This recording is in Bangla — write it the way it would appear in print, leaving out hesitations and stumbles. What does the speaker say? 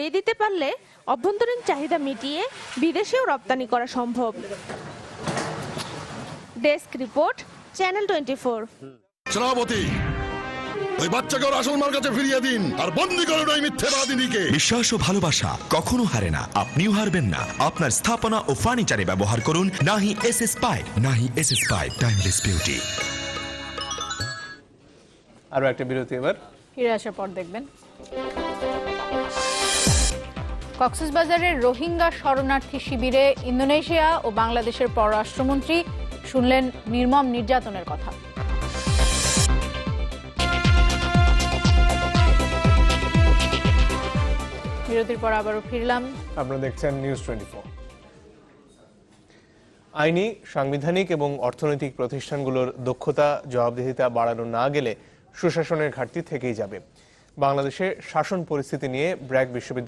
বাড়িয়ে দিতে পারলে অভ্যন্তরীণ চাহিদা মিটিয়ে বিদেশেও রপ্তানি করা সম্ভব। Desk report, channel 24। শ্রাবতী, ওই বাচ্চাকে ওর আসল মার কাছে ফিরিয়ে দিন আর বন্দি করুন ওই মিথ্যেবাদিনীকে। বিশ্বাস ও ভালোবাসা কখনো হারে না, আপনিও হারবেন না। আপনার স্থাপনা ও ফার্নিচারে ব্যবহার করুন নাহি এসএস পাইপ। নাহি এসএস পাইপ, টাইমলেস বিউটি। আরো একটা বিরতি, এবার ফিরে আসার পর দেখবেন কক্সবাজারের রোহিঙ্গা শরণার্থী শিবিরে ইন্দোনেশিয়া ও বাংলাদেশের পররাষ্ট্রমন্ত্রী শুনলেন নির্মম নির্যাতনের কথা। বিরতির পর আবারও ফিরলাম। আপনারা দেখছেন নিউজ 24। আইনি, সাংবিধানিক এবং অর্থনৈতিক প্রতিষ্ঠানগুলোর দক্ষতা, জবাবদিহিতা বাড়ানো না গেলে সুশাসনের ঘাটতি থেকেই যাবে। বাংলাদেশে শাসন পরিস্থিতি নিয়ে ব্র্যাক বিশ্ববিদ্যালয়